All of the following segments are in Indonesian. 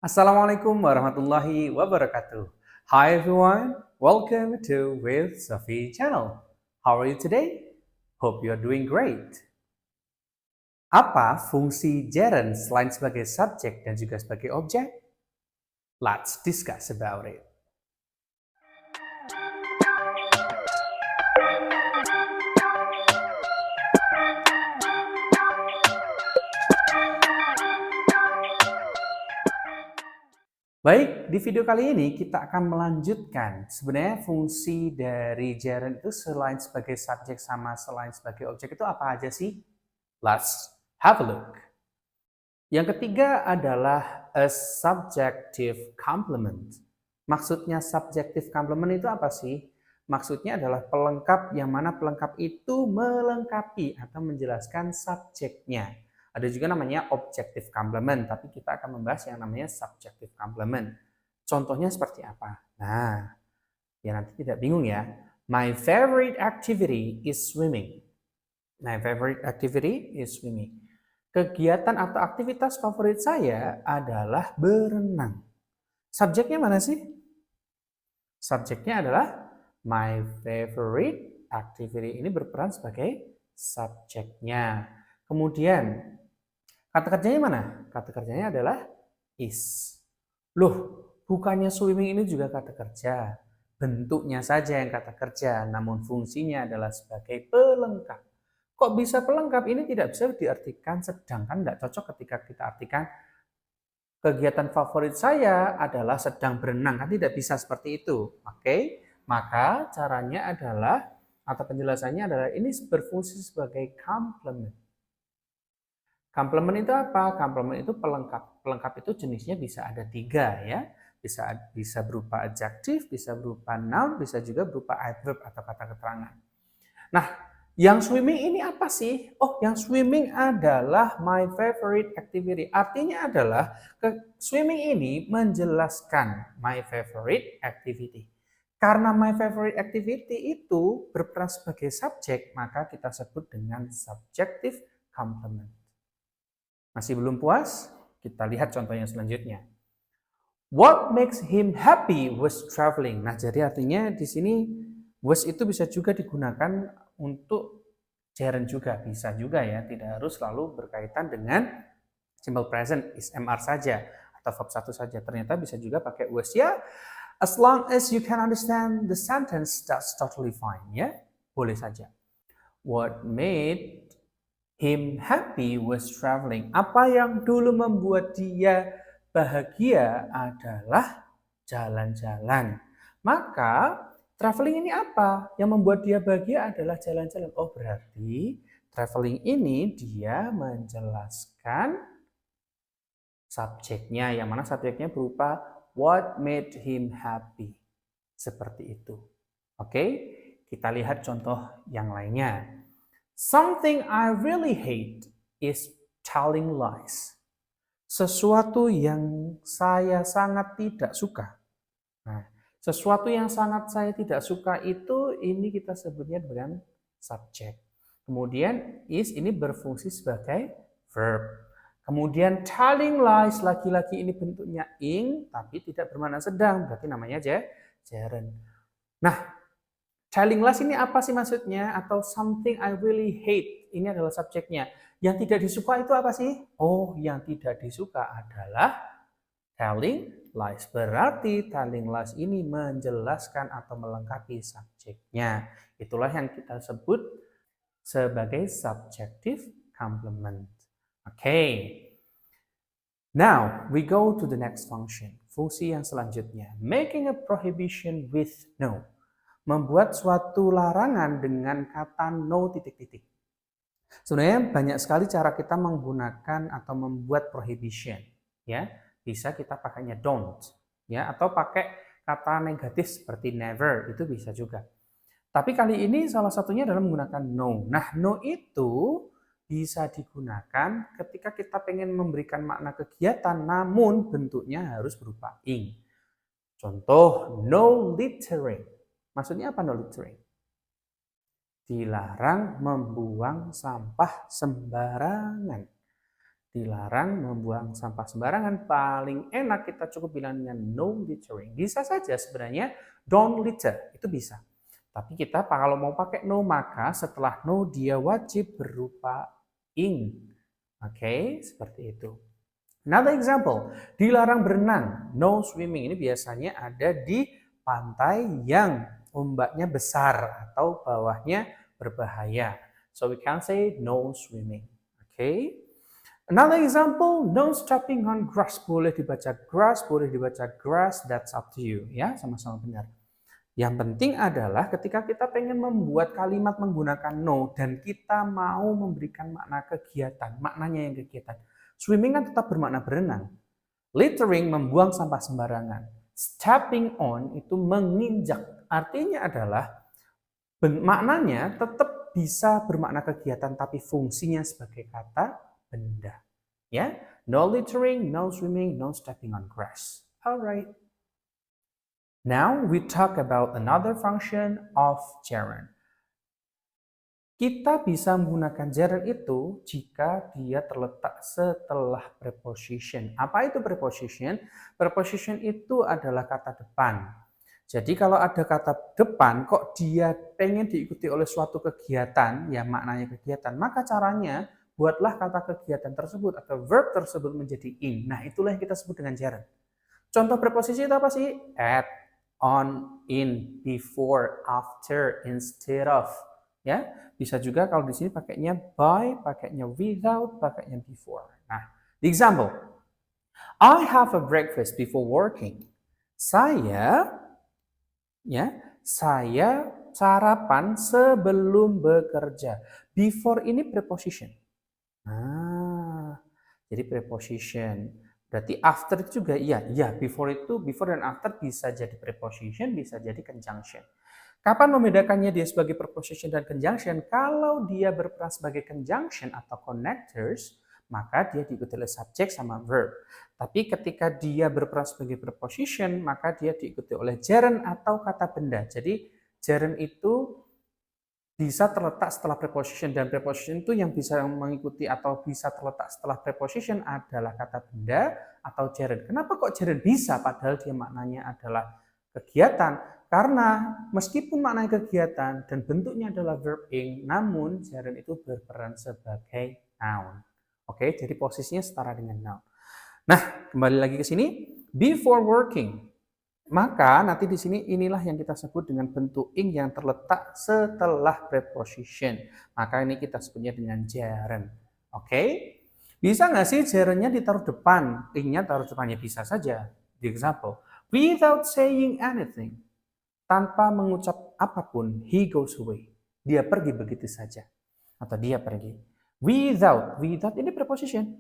Assalamualaikum warahmatullahi wabarakatuh. Hi everyone, welcome to With Safi channel. How are you today? Hope you are doing great. Apa fungsi gerund selain sebagai subjek dan juga sebagai objek? Let's discuss about it. Baik, di video kali ini kita akan melanjutkan sebenarnya fungsi dari gerund itu selain sebagai subjek sama selain sebagai objek itu apa aja sih? Let's have a look. Yang ketiga adalah a subjective complement. Maksudnya subjective complement itu apa sih? Maksudnya adalah pelengkap yang mana pelengkap itu melengkapi atau menjelaskan subjeknya. Ada juga namanya objective complement, tapi kita akan membahas yang namanya subjective complement. Contohnya seperti apa? Nah, ya nanti tidak bingung ya. My favorite activity is swimming. My favorite activity is swimming. Kegiatan atau aktivitas favorit saya adalah berenang. Subjeknya mana sih? Subjeknya adalah my favorite activity. Ini berperan sebagai subjeknya. Kemudian, kata kerjanya mana? Kata kerjanya adalah is. Loh, bukannya swimming ini juga kata kerja. Bentuknya saja yang kata kerja, namun fungsinya adalah sebagai pelengkap. Kok bisa pelengkap? Ini tidak bisa diartikan sedang, kan tidak cocok ketika kita artikan kegiatan favorit saya adalah sedang berenang, kan tidak bisa seperti itu. Oke, maka caranya adalah atau penjelasannya adalah ini berfungsi sebagai complement. Complement itu apa? Complement itu pelengkap. Pelengkap itu jenisnya bisa ada 3 ya. Bisa berupa adjektif, bisa berupa noun, bisa juga berupa adverb atau kata keterangan. Nah, yang swimming ini apa sih? Oh, yang swimming adalah my favorite activity. Artinya adalah swimming ini menjelaskan my favorite activity. Karena my favorite activity itu berperan sebagai subjek, maka kita sebut dengan subjective complement. Masih belum puas? Kita lihat contohnya selanjutnya. What makes him happy was traveling. Nah, jadi artinya di sini was itu bisa juga digunakan untuk gerund juga, bisa juga ya, tidak harus selalu berkaitan dengan simple present, is MR saja atau verb 1 saja. Ternyata bisa juga pakai was ya. As long as you can understand the sentence, that's totally fine ya. Boleh saja. What made him happy was traveling. Apa yang dulu membuat dia bahagia adalah jalan-jalan. Maka traveling ini apa? Yang membuat dia bahagia adalah jalan-jalan. Oh, berarti traveling ini dia menjelaskan subjeknya, yang mana subjeknya berupa what made him happy. Seperti itu. Oke, kita lihat contoh yang lainnya. Something I really hate is telling lies. Sesuatu yang saya sangat tidak suka. Nah, sesuatu yang sangat saya tidak suka itu ini kita sebutnya dengan subjek. Kemudian is ini berfungsi sebagai verb. Kemudian telling lies laki-laki ini bentuknya ing tapi tidak bermakna sedang, berarti namanya gerund. Nah, telling lies ini apa sih maksudnya? Atau something I really hate. Ini adalah subjeknya. Yang tidak disuka itu apa sih? Oh, yang tidak disuka adalah telling lies. Berarti telling lies ini menjelaskan atau melengkapi subjeknya. Itulah yang kita sebut sebagai subjective complement. Okay. Now, we go to the next function. Fungsi yang selanjutnya. Making a prohibition with no. Membuat suatu larangan dengan kata no titik-titik. Sebenarnya banyak sekali cara kita menggunakan atau membuat prohibition, ya. Bisa kita pakainya don't, ya, atau pakai kata negatif seperti never, itu bisa juga. Tapi kali ini salah satunya adalah menggunakan no. Nah, no itu bisa digunakan ketika kita pengen memberikan makna kegiatan namun bentuknya harus berupa ing. Contoh, no littering. Maksudnya apa no littering? Dilarang membuang sampah sembarangan. dilarang membuang sampah sembarangan. Paling enak kita cukup bilang dengan no littering. Bisa saja sebenarnya don't litter, itu bisa. Tapi kita kalau mau pakai no, maka setelah no dia wajib berupa ing. Oke, seperti itu. Another example, dilarang berenang, no swimming. Ini biasanya ada di pantai yang ombaknya besar atau bawahnya berbahaya. So we can say no swimming. Okay. Another example, no stepping on grass. Boleh dibaca grass, boleh dibaca grass, that's up to you. Ya, sama-sama benar. Yang penting adalah ketika kita pengen membuat kalimat menggunakan no dan kita mau memberikan makna kegiatan, maknanya yang kegiatan. Swimming kan tetap bermakna berenang. Littering membuang sampah sembarangan. Stepping on itu menginjak. Artinya adalah maknanya tetap bisa bermakna kegiatan tapi fungsinya sebagai kata benda. Ya, no littering, no swimming, no stepping on grass. Alright. Now we talk about another function of gerund. Kita bisa menggunakan gerund itu jika dia terletak setelah preposition. Apa itu preposition? Preposition itu adalah kata depan. Jadi kalau ada kata depan kok dia pengen diikuti oleh suatu kegiatan, ya maknanya kegiatan, maka caranya buatlah kata kegiatan tersebut atau verb tersebut menjadi ing. Nah, itulah yang kita sebut dengan gerund. Contoh preposisi itu apa sih? At, on, in, before, after, instead of. Ya, bisa juga kalau di sini pakainya by, pakainya without, pakainya before. Nah, the example. I have a breakfast before working. Saya sarapan sebelum bekerja. Before ini preposition. Nah, jadi preposition. Berarti after itu juga iya. Before itu, before dan after bisa jadi preposition, bisa jadi conjunction. Kapan membedakannya dia sebagai preposition dan conjunction? Kalau dia berperan sebagai conjunction atau connectors, maka dia diikuti oleh subjek sama verb. Tapi ketika dia berperan sebagai preposition, maka dia diikuti oleh gerund atau kata benda. Jadi gerund itu bisa terletak setelah preposition, dan preposition itu yang bisa mengikuti atau bisa terletak setelah preposition adalah kata benda atau gerund. Kenapa kok gerund bisa padahal dia maknanya adalah kegiatan? Karena meskipun maknanya kegiatan dan bentuknya adalah verb ing, namun gerund itu berperan sebagai noun. Oke, jadi posisinya setara dengan noun. Nah, kembali lagi ke sini, before working. Maka nanti di sini inilah yang kita sebut dengan bentuk ing yang terletak setelah preposition. Maka ini kita sebutnya dengan gerund. Oke? Bisa nggak sih gerundnya ditaruh depan? Ingnya taruh depannya bisa saja. The example, without saying anything. Tanpa mengucap apapun, he goes away. Dia pergi begitu saja. Atau dia pergi. Without ini preposition.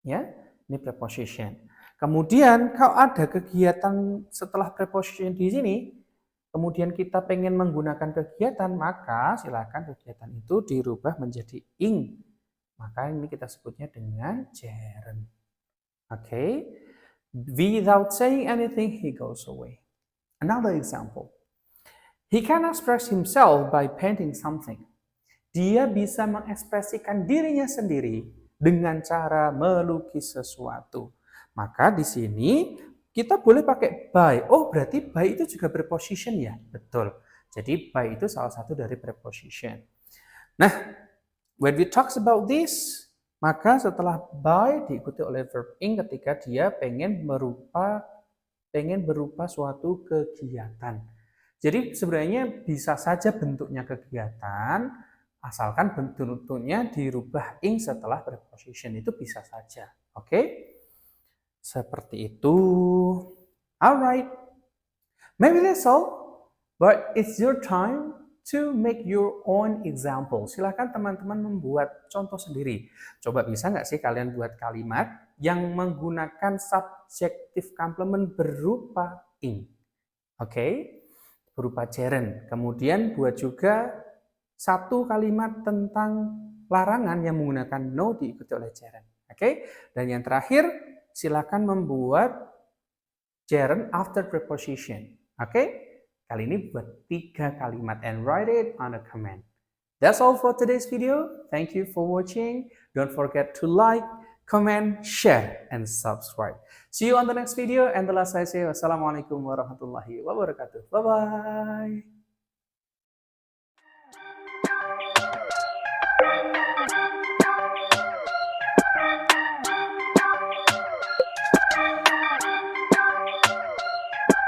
Ya, ini preposition. Kemudian kalau ada kegiatan setelah preposition di sini, kemudian kita pengen menggunakan kegiatan, maka silakan kegiatan itu dirubah menjadi ing. Maka ini kita sebutnya dengan gerund. Oke. Without saying anything, he goes away. Another example. He can express himself by painting something. Dia bisa mengekspresikan dirinya sendiri dengan cara melukis sesuatu. Maka di sini kita boleh pakai by. Oh, berarti by itu juga preposition ya? Betul. Jadi by itu salah satu dari preposition. Nah, when we talk about this, maka setelah by diikuti oleh verb ing ketika dia pengen berupa suatu kegiatan. Jadi sebenarnya bisa saja bentuknya kegiatan, asalkan bentuknya dirubah ing setelah preposition, itu bisa saja. Oke? Seperti itu. Alright. Maybe that's all. But it's your time to make your own example. Silakan teman-teman membuat contoh sendiri. Coba bisa nggak sih kalian buat kalimat yang menggunakan subjective complement berupa ing. Oke? Berupa gerund. Kemudian buat juga satu kalimat tentang larangan yang menggunakan no diikuti oleh gerund. Oke? Dan yang terakhir, silakan membuat gerund after preposition. Oke? Kali ini buat 3 kalimat and write it on a comment. That's all for today's video. Thank you for watching. Don't forget to like, comment, share, and subscribe. See you on the next video. And the last I say, wassalamualaikum warahmatullahi wabarakatuh. Bye-bye.